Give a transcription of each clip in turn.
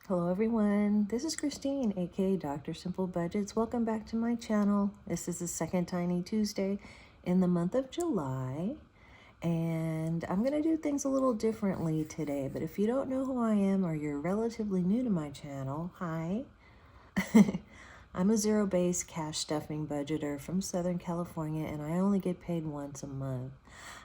Hello everyone, this is Christine, aka Dr. Simple Budgets. Welcome back to my channel. This is the second Tiny Tuesday in the month of July, and I'm going to do things a little differently today. But if you don't know who I am or you're relatively new to my channel, hi. I'm a zero-based cash stuffing budgeter from Southern California, and I only get paid once a month.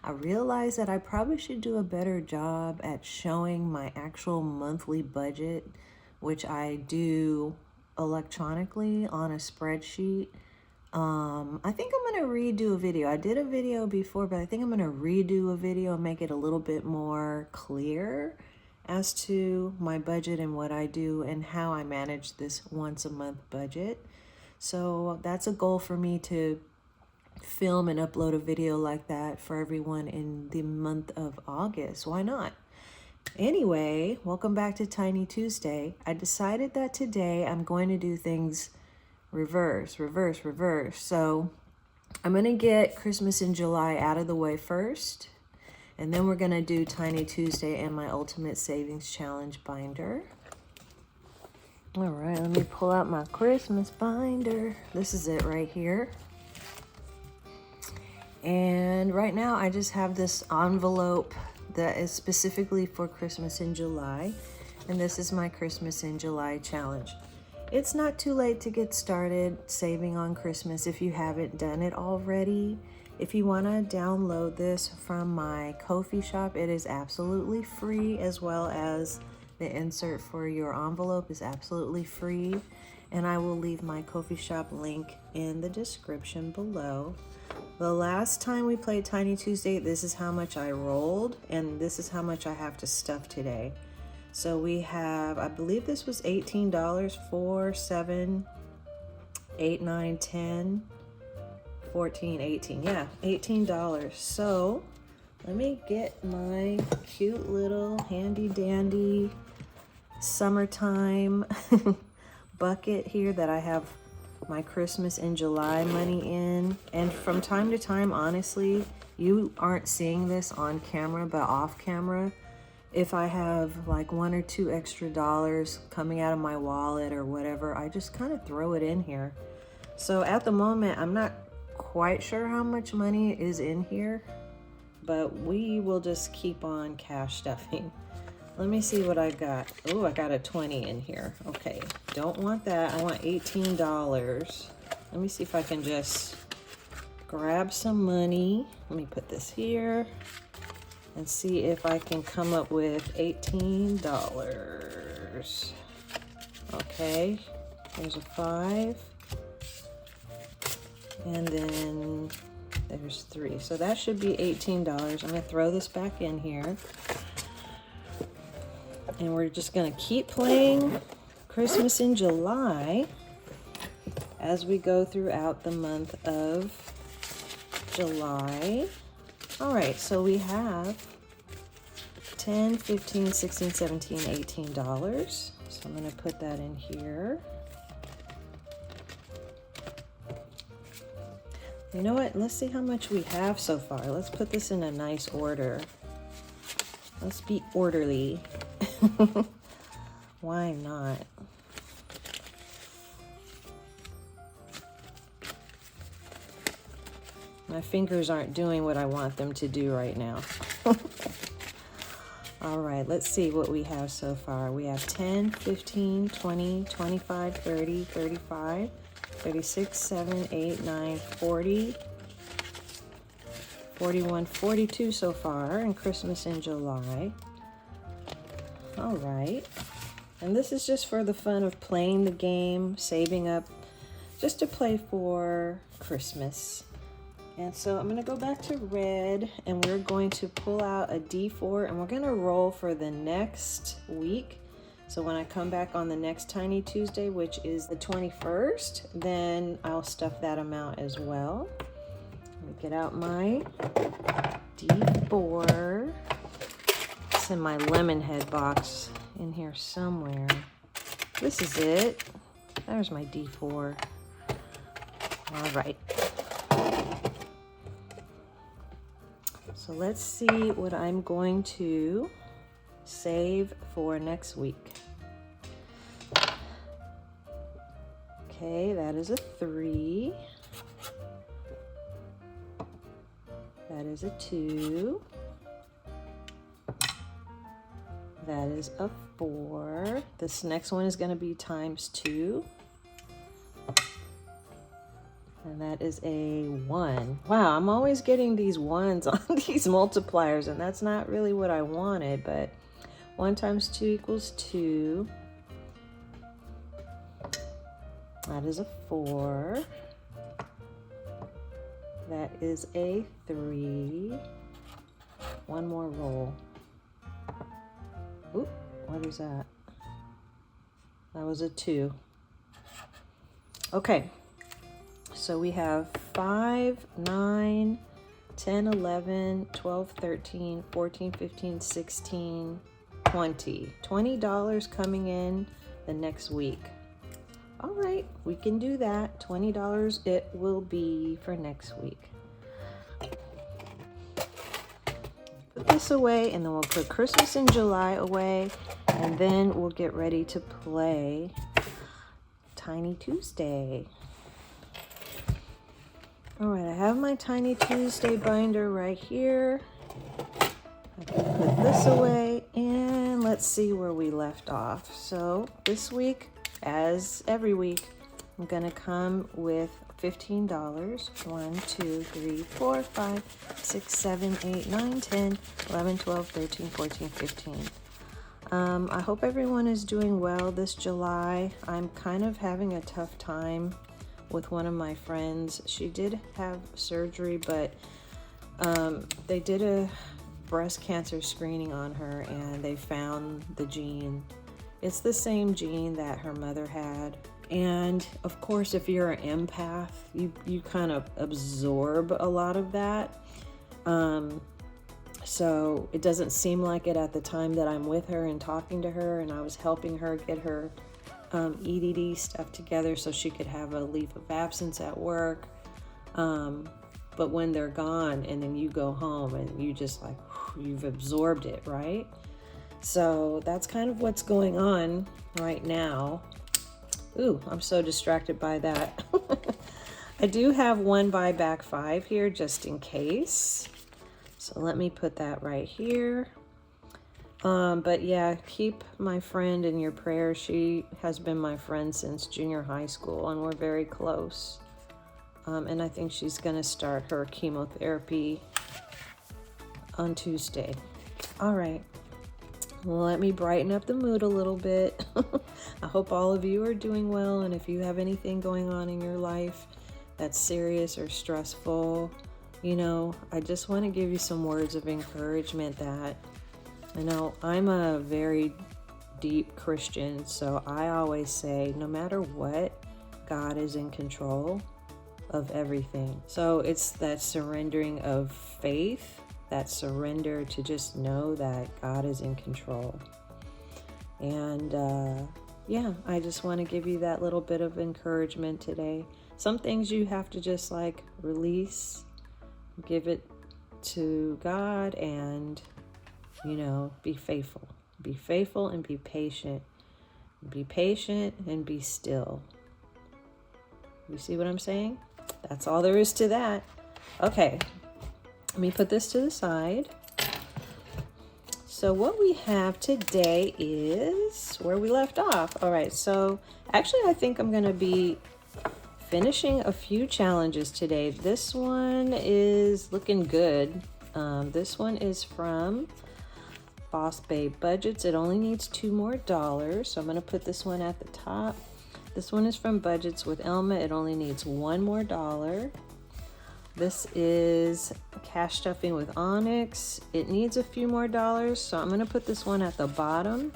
I realize that I probably should do a better job at showing my actual monthly budget, which I do electronically on a spreadsheet. I think I'm going to redo a video. I did a video before, but I think I'm going to redo a video and make it a little bit more clear as to my budget and what I do and how I manage this once a month budget. So that's a goal for me, to film and upload a video like that for everyone in the month of August. Why not? Anyway, welcome back to Tiny Tuesday. I decided that today I'm going to do things reverse. So I'm going to get Christmas in July out of the way first, and then we're going to do Tiny Tuesday and my Ultimate Savings Challenge binder. All right, let me pull out my Christmas binder. This is it right here. And right now I just have this envelope that is specifically for Christmas in July. And this is my Christmas in July challenge. It's not too late to get started saving on Christmas if you haven't done it already. If you want to download this from my Ko-fi shop, it is absolutely free, as well as the insert for your envelope is absolutely free. And I will leave my Ko-fi shop link in the description below. The last time we played Tiny Tuesday, this is how much I rolled, and this is how much I have to stuff today. So we have, I believe this was $18, 4, 7, 8, 9, 10, 14, 18. Yeah, $18. So let me get my cute little handy dandy summertime bucket here that I have my Christmas in July money in. And from time to time, honestly, you aren't seeing this on camera, but off camera, if I have like $1 or $2 extra coming out of my wallet or whatever, I just kind of throw it in here. So at the moment, I'm not quite sure how much money is in here, but we will just keep on cash stuffing. Let me see what I got. Oh, I got a 20 in here. Okay, don't want that. I want $18. Let me see if I can just grab some money. Let me put this here and see if I can come up with $18. Okay, there's a 5. And then there's 3. So that should be $18. I'm gonna throw this back in here. And we're just gonna keep playing Christmas in July as we go throughout the month of July. All right, so we have $10, $15, $16, $17, $18. So I'm gonna put that in here. You know what, let's see how much we have so far. Let's put this in a nice order. Let's be orderly. Why not? My fingers aren't doing what I want them to do right now. All right, let's see what we have so far. We have 10, 15, 20, 25, 30, 35, 36, 7, 8, 9, 40, 41, 42 so far, and Christmas in July. All right, and this is just for the fun of playing the game, saving up just to play for Christmas. And so I'm gonna go back to red, and we're going to pull out a D4, and we're gonna roll for the next week. So when I come back on the next Tiny Tuesday, which is the 21st, then I'll stuff that amount as well. Let me get out my D4. In my lemon head box in here somewhere. This is it. There's my D4. All right. So let's see what I'm going to save for next week. Okay, that is a 3. That is a 2. That is a 4. This next one is going to be times 2. And that is a 1. Wow, I'm always getting these 1s on these multipliers, and that's not really what I wanted, but 1 times 2 equals 2. That is a 4. That is a 3. One more roll. Oop, what is that? That was a 2. Okay, so we have 5, 9, 10, 11, 12, 13, 14, 15, 16, 20. $20 coming in the next week. All right, we can do that. $20 it will be for next week. Put this away, and then we'll put Christmas in July away, and then we'll get ready to play Tiny Tuesday. All right, I have my Tiny Tuesday binder right here. I can put this away, and let's see where we left off. So this week, as every week, I'm gonna come with $15. 1, 2, 3, 4, 5, 6, 7, 8, 9, 10, 11, 12, 13, 14, 15. I hope everyone is doing well this July. I'm kind of having a tough time with one of my friends. She did have surgery, but they did a breast cancer screening on her, and they found the gene. It's the same gene that her mother had. And of course, if you're an empath, you kind of absorb a lot of that. So it doesn't seem like it at the time that I'm with her and talking to her, and I was helping her get her EDD stuff together so she could have a leave of absence at work. But when they're gone and then you go home and you just like, you've absorbed it, right? So that's kind of what's going on right now. Ooh, I'm so distracted by that. I do have one buyback 5 here just in case. So let me put that right here. But yeah, keep my friend in your prayers. She has been my friend since junior high school, and we're very close. And I think she's gonna start her chemotherapy on Tuesday. All right. Let me brighten up the mood a little bit. I hope all of you are doing well, and if you have anything going on in your life that's serious or stressful, you know, I just want to give you some words of encouragement that, you know, I'm a very deep Christian, so I always say, no matter what, God is in control of everything. So it's that surrendering of faith, that surrender to just know that God is in control. And yeah, I just want to give you that little bit of encouragement today. Some things you have to just like release, give it to God, and, you know, be faithful. Be faithful and be patient. Be patient and be still. You see what I'm saying? That's all there is to that. Okay. Let me put this to the side. So what we have today is where we left off. All right, so actually I think I'm gonna be finishing a few challenges today. This one is looking good. This one is from Boss Babe Budgets. It only needs $2 more, so I'm gonna put this one at the top. This one is from Budgets with Elma. It only needs $1 more. This is Cash Stuffing with Onyx. It needs a few more dollars, so I'm going to put this one at the bottom.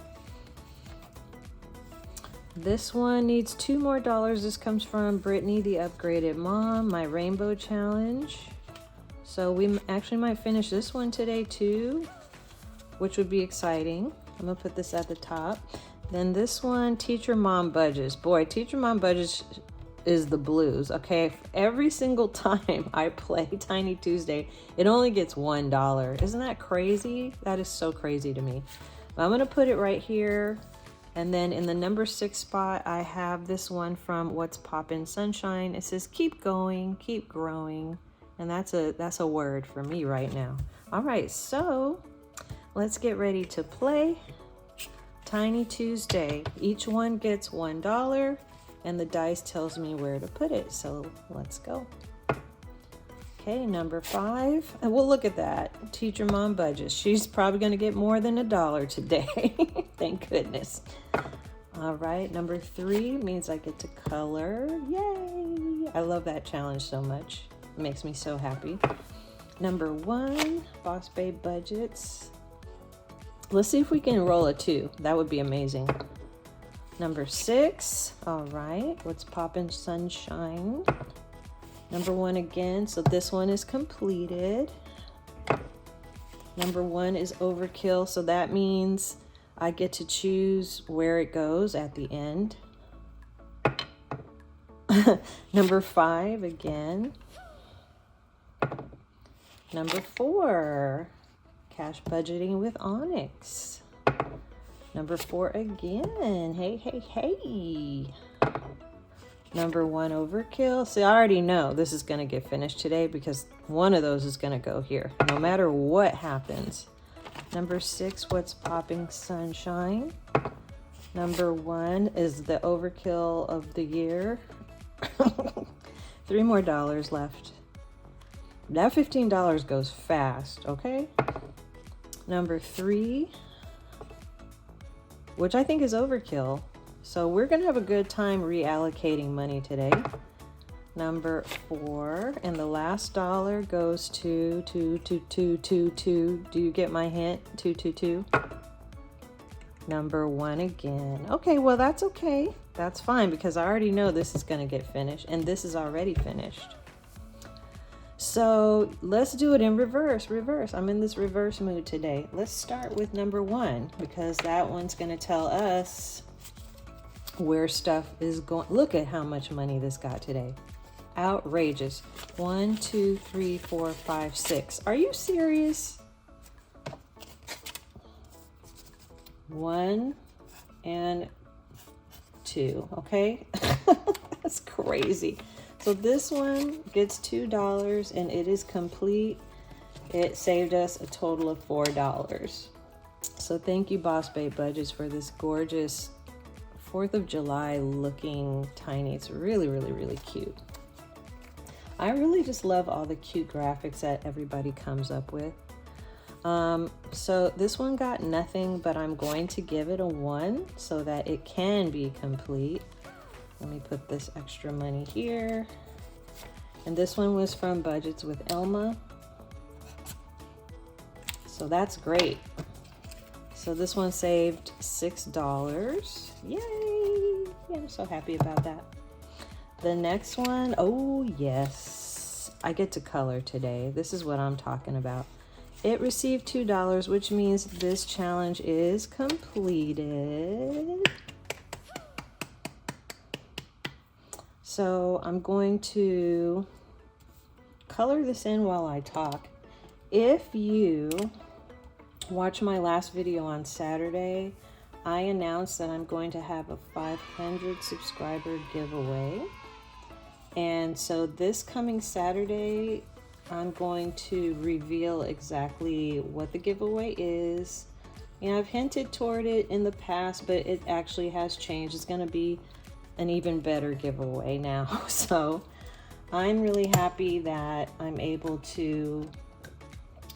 This one needs $2 more. This comes from Brittany, the Upgraded Mom, my Rainbow Challenge. So we actually might finish this one today too, which would be exciting. I'm going to put this at the top. Then this one, Teacher Mom Budgets. Boy, Teacher Mom Budgets is the blues. Okay, every single time I play Tiny Tuesday, it only gets $1. Isn't that crazy? That is so crazy to me. But I'm gonna put it right here, And then in the number 6 spot, I have this one from What's Poppin' Sunshine. It says, keep going, keep growing. And that's a word for me right now. All right, so let's get ready to play Tiny Tuesday. Each one gets $1 and the dice tells me where to put it. So let's go. Okay, number 5. And we'll look at that. Teacher Mom Budgets. She's probably going to get more than $1 today. Thank goodness. All right, number 3 means I get to color. Yay! I love that challenge so much. It makes me so happy. Number 1, Boss Babe Budgets. Let's see if we can roll a 2. That would be amazing. Number 6. All right, What's Poppin' Sunshine. Number 1 again, so this one is completed. Number 1 is Overkill, so that means I get to choose where it goes at the end. Number 5 again. Number 4, Cash Budgeting with Onyx. Number 4 again. Hey, hey, hey. Number 1, Overkill. See, I already know this is going to get finished today because one of those is going to go here, no matter what happens. Number 6, What's Popping Sunshine. Number 1 is the Overkill of the year. $3 more left. That $15 goes fast, okay? Number 3, which I think is Overkill. So we're going to have a good time reallocating money today. Number 4, and the last dollar goes to 2. Do you get my hint? 2. Number 1 again. Okay, well that's okay. That's fine because I already know this is going to get finished and this is already finished. So let's do it in reverse. I'm in this reverse mood today. Let's start with number 1 because that one's going to tell us where stuff is going. Look at how much money this got today. Outrageous. 1, 2, 3, 4, 5, 6. Are you serious? 1 and 2. Okay. That's crazy. So this one gets $2 and it is complete. It saved us a total of $4. So thank you, Boss Babe Budgets, for this gorgeous 4th of July looking tiny. It's really, really, really cute. I really just love all the cute graphics that everybody comes up with. So this one got nothing, but I'm going to give it a 1 so that it can be complete. Let me put this extra money here. And this one was from Budgets with Elma. So that's great. So this one saved $6. Yay! I'm so happy about that. The next one, oh yes, I get to color today. This is what I'm talking about. It received $2, which means this challenge is completed. So I'm going to color this in while I talk. If you watch my last video on Saturday, I announced that I'm going to have a 500 subscriber giveaway. And so this coming Saturday, I'm going to reveal exactly what the giveaway is. You know, I've hinted toward it in the past, but it actually has changed. It's going to be an even better giveaway now. So I'm really happy that I'm able to,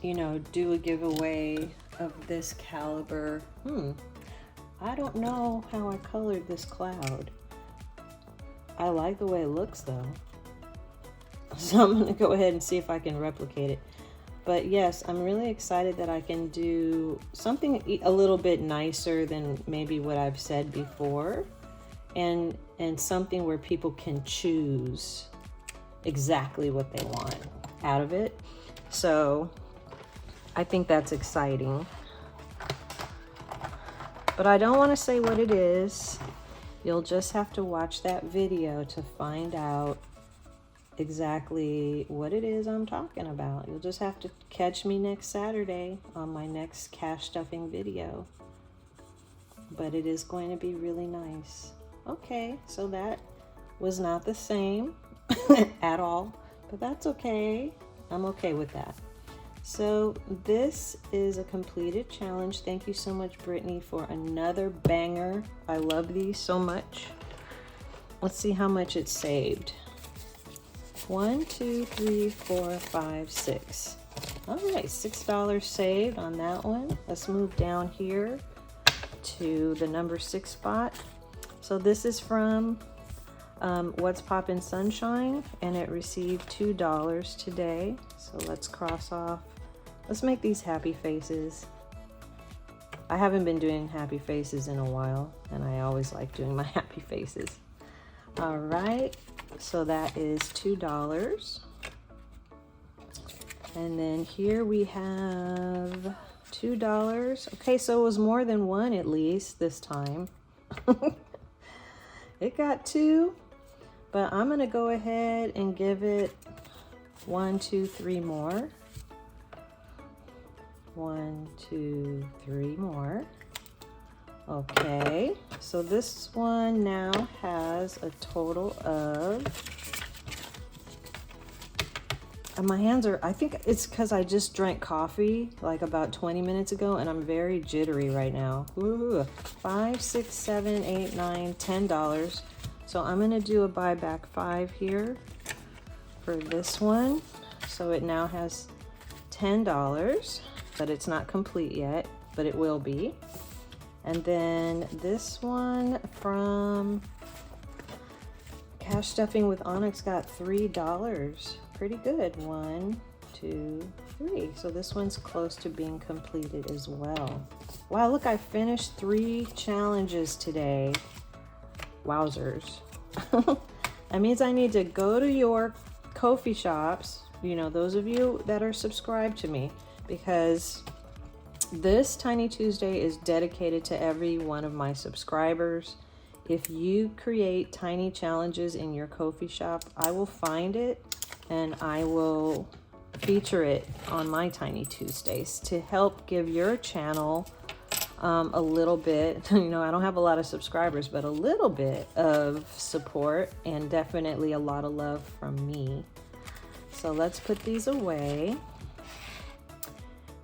you know, do a giveaway of this caliber. I don't know how I colored this cloud. I like the way it looks though. So I'm gonna go ahead and see if I can replicate it. But yes, I'm really excited that I can do something a little bit nicer than maybe what I've said before. And something where people can choose exactly what they want out of it. So I think that's exciting. But I don't want to say what it is. You'll just have to watch that video to find out exactly what it is I'm talking about. You'll just have to catch me next Saturday on my next cash stuffing video. but it is going to be really nice. Okay, so that was not the same at all, but that's okay. I'm okay with that. So this is a completed challenge. Thank you so much, Brittany, for another banger. I love these so much. Let's see how much it saved. 1, 2, 3, 4, 5, 6. All right, $6 saved on that one. Let's move down here to the number 6 spot. So this is from What's Poppin' Sunshine, and it received $2 today. So let's cross off. Let's make these happy faces. I haven't been doing happy faces in a while, and I always like doing my happy faces. All right, so that is $2. And then here we have $2. Okay, so it was more than one at least this time. It got 2, but I'm gonna go ahead and give it 1, 2, 3 more. 1, 2, 3 more. Okay, so this one now has a total of, and my hands are, I think it's because I just drank coffee like about 20 minutes ago, and I'm very jittery right now. Ooh, $5, $6, $7, $8, $9, $10. So I'm gonna do a buyback 5 here for this one. So it now has $10, but it's not complete yet, but it will be. And then this one from Cash Stuffing with Onyx got $3. Pretty good. 1, 2, 3. So this one's close to being completed as well. Wow, look, I finished 3 challenges today. Wowzers. That means I need to go to your Ko-fi shops, you know, those of you that are subscribed to me, because this Tiny Tuesday is dedicated to every one of my subscribers. If you create tiny challenges in your Ko-fi shop, I will find it and I will feature it on my Tiny Tuesdays to help give your channel a little bit, you know, I don't have a lot of subscribers, but a little bit of support and definitely a lot of love from me. So let's put these away.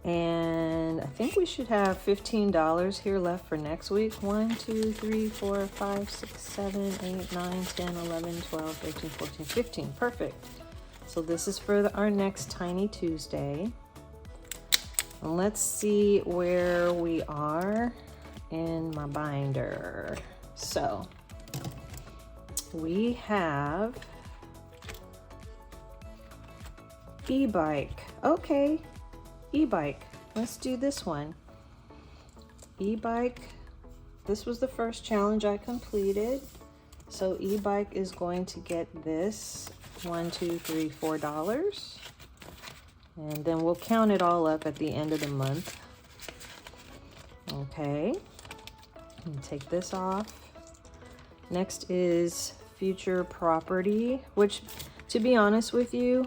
And I think we should have $15 here left for next week. 1, 2, 3, 4, 5, 6, 7, 8, 9, 10, 11, 12, 13, 14, 15. Perfect. So this is for our next Tiny Tuesday. And let's see where we are in my binder. So we have e-bike. Okay, e-bike. Let's do this one. E-bike. This was the first challenge I completed. So e-bike is going to get this $1, $2, $3, $4. And then we'll count it all up at the end of the month. Okay, and take this off. Next is future property, which, to be honest with you,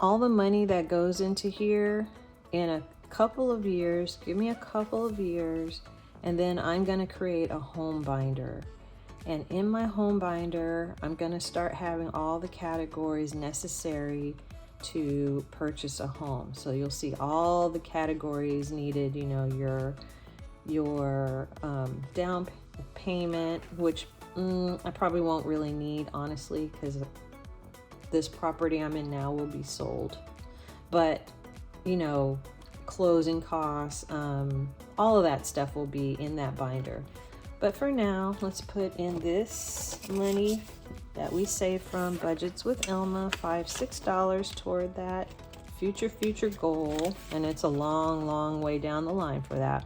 all the money that goes into here in a couple of years, give me a couple of years, and then I'm gonna create a home binder. And in my home binder, I'm gonna start having all the categories necessary to purchase a home. So you'll see all the categories needed, you know, your down payment, which I probably won't really need, honestly, because this property I'm in now will be sold. But, you know, closing costs, all of that stuff will be in that binder. But for now, let's put in this money that we saved from Budgets with Elma, $5, $6 toward that future goal. And it's a long way down the line for that.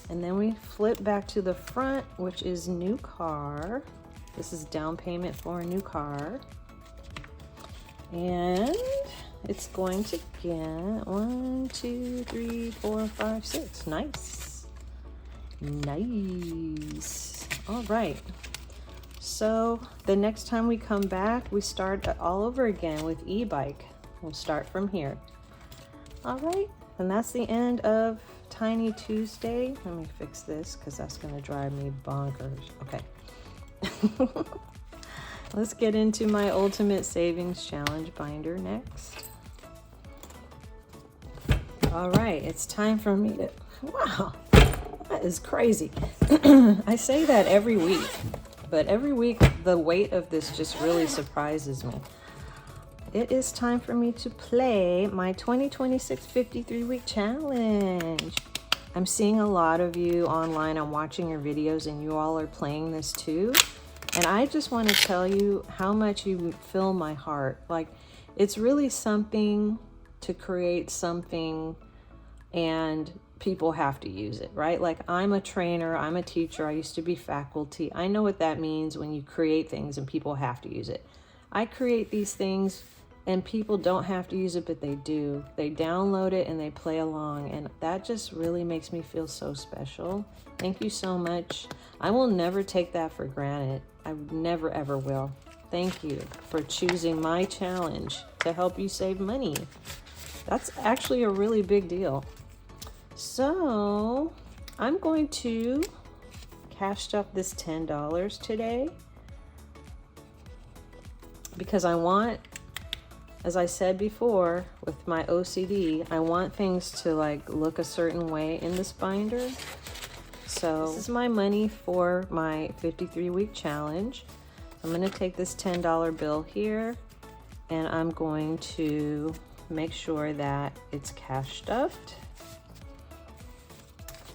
And then we flip back to the front, which is new car. This is down payment for a new car. And it's going to get 1, 2, 3, 4, 5, 6. Nice. All right. So the next time we come back, we start all over again with e-bike. We'll start from here. All right. And that's the end of Tiny Tuesday. Let me fix this because that's going to drive me bonkers. Okay. Let's get into my Ultimate Savings Challenge binder next. All right, it's time for me to, wow, that is crazy. I say that every week, but every week the weight of this just really surprises me. It is time for me to play my 2026 53-week challenge. I'm seeing a lot of you online. I'm watching your videos and you all are playing this too. And I just want to tell you how much you fill my heart. Like, it's really something to create something and people have to use it, right? Like, I'm a trainer, I'm a teacher, I used to be faculty. I know what that means when you create things and people have to use it. I create these things and people don't have to use it, but they do. They download it and they play along, and that just really makes me feel so special. Thank you so much. I will never take that for granted. I never ever will. Thank you for choosing my challenge to help you save money. That's actually a really big deal. So I'm going to cash up this $10 today because I want, as I said before with my OCD, I want things to like look a certain way in this binder. So this is my money for my 53-week challenge. I'm going to take this $10 bill here and I'm going to make sure that it's cash stuffed.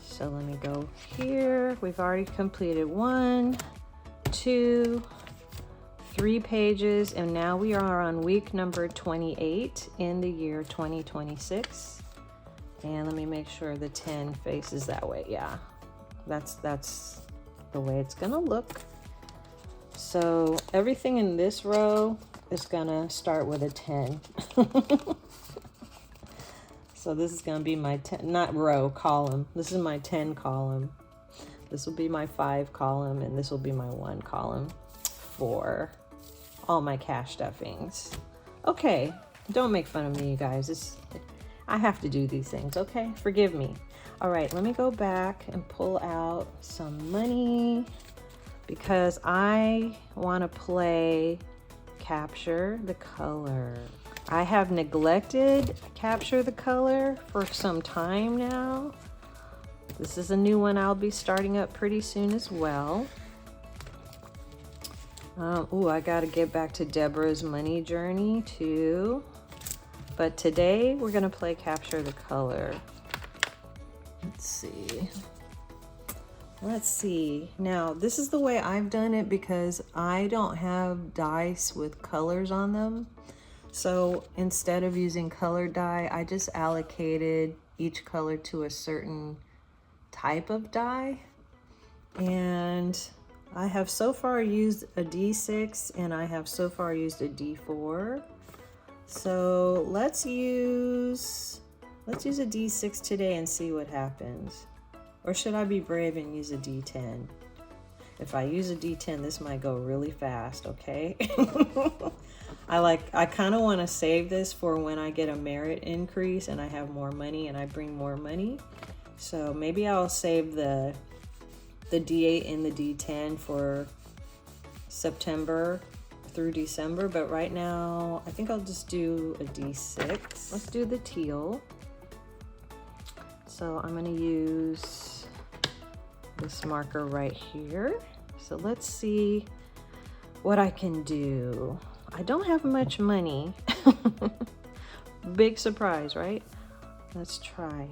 So let me go here. We've already completed 1, 2, 3 pages, and now we are on week number 28 in the year 2026. And let me make sure the 10 faces that way. Yeah, that's the way it's gonna look. So everything in this row is gonna start with a 10. So this is gonna be my 10, not row, column. This is my 10 column. This will be my 5 column, and this will be my 1 column for all my cash stuffings. Okay, don't make fun of me, you guys. I have to do these things, okay? Forgive me. All right, let me go back and pull out some money because I want to play Capture the Color. I have neglected Capture the Color for some time now. This is a new one I'll be starting up pretty soon as well. I gotta get back to Deborah's money journey too. But today we're gonna play Capture the Color. Let's see. Now, this is the way I've done it because I don't have dice with colors on them. So instead of using colored die, I just allocated each color to a certain type of die. And I have so far used a D6 and I have so far used a D4. So let's use a D6 today and see what happens. Or should I be brave and use a D10? If I use a D10, this might go really fast, okay? I kind of want to save this for when I get a merit increase and I have more money and I bring more money. So maybe I'll save the D8 and the D10 for September through December, but right now I think I'll just do a D6. Let's do the teal. So I'm going to use this marker right here. So let's see what I can do. I don't have much money. Big surprise, right? Let's try.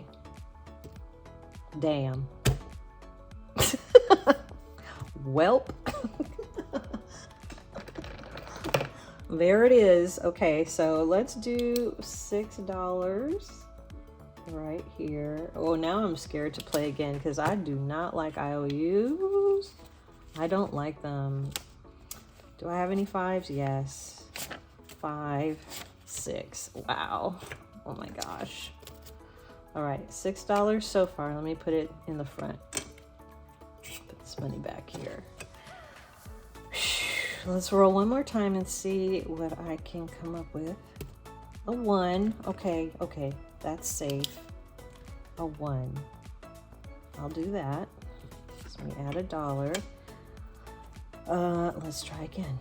Damn. Welp. There it is. Okay, so let's do $6 right here. Oh, now I'm scared to play again because I do not like IOUs. I don't like them. Do I have any 5s? Yes. 5, 6. Wow. Oh my gosh. All right, $6 so far. Let me put it in the front. Put this money back here. Let's roll one more time and see what I can come up with. A 1. Okay, that's safe. A 1. I'll do that. So we add $1. Let's try again.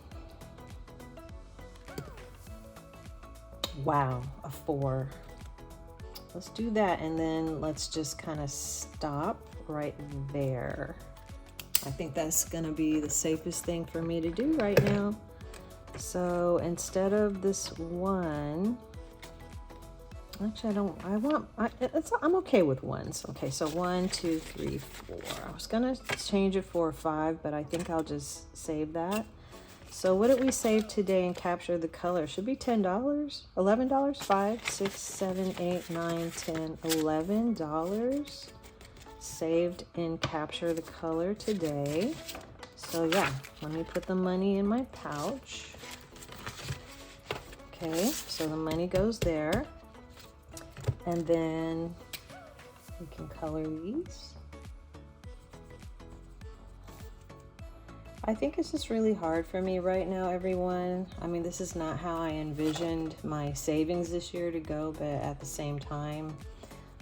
Wow, a 4. Let's do that, and then let's just kind of stop right there. I think that's gonna be the safest thing for me to do right now. So instead of this 1, actually I'm okay with 1s. Okay, so 1, 2, 3, 4. I was gonna change it for 5, but I think I'll just save that. So what did we save today and capture the color? Should be $10, $11, 5, 6, 7, 8, 9, 10, $11 saved in capture the color today. So yeah, let me put the money in my pouch. Okay, so the money goes there. And then we can color these. I think it's just really hard for me right now, everyone. I mean, this is not how I envisioned my savings this year to go, but at the same time,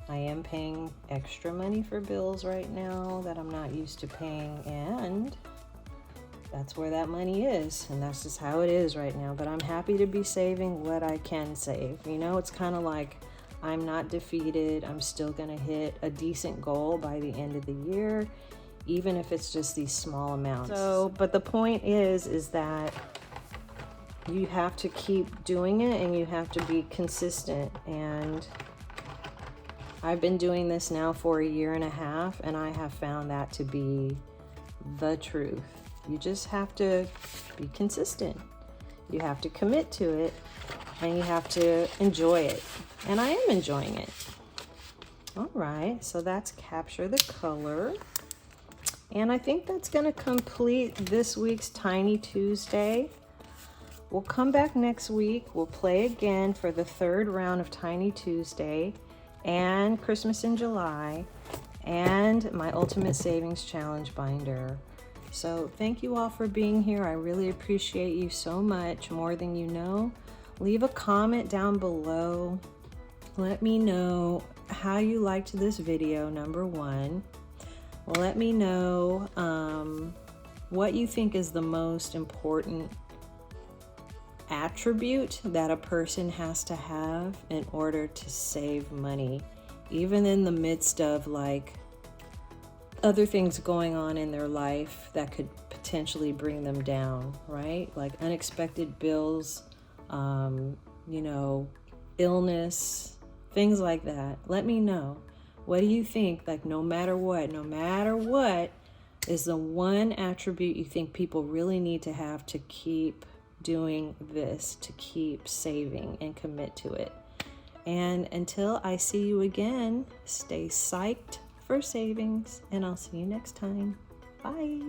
I am paying extra money for bills right now that I'm not used to paying, and that's where that money is, and that's just how it is right now. But I'm happy to be saving what I can save. You know, it's kind of like I'm not defeated. I'm still gonna hit a decent goal by the end of the year, even if it's just these small amounts. So, but the point is that you have to keep doing it and you have to be consistent. And I've been doing this now for 1.5 years, and I have found that to be the truth. You just have to be consistent. You have to commit to it, and you have to enjoy it. And I am enjoying it. All right, so that's capture the color. And I think that's gonna complete this week's Tiny Tuesday. We'll come back next week. We'll play again for the 3rd round of Tiny Tuesday and Christmas in July and my Ultimate Savings Challenge binder. So thank you all for being here. I really appreciate you so much, more than you know. Leave a comment down below. Let me know how you liked this video, number 1. Let me know what you think is the most important attribute that a person has to have in order to save money, even in the midst of like other things going on in their life that could potentially bring them down, right? Like unexpected bills, you know, illness, things like that. Let me know. What do you think? Like, no matter what is the one attribute you think people really need to have to keep doing this, to keep saving and commit to it? And until I see you again, stay psyched for savings, and I'll see you next time. Bye.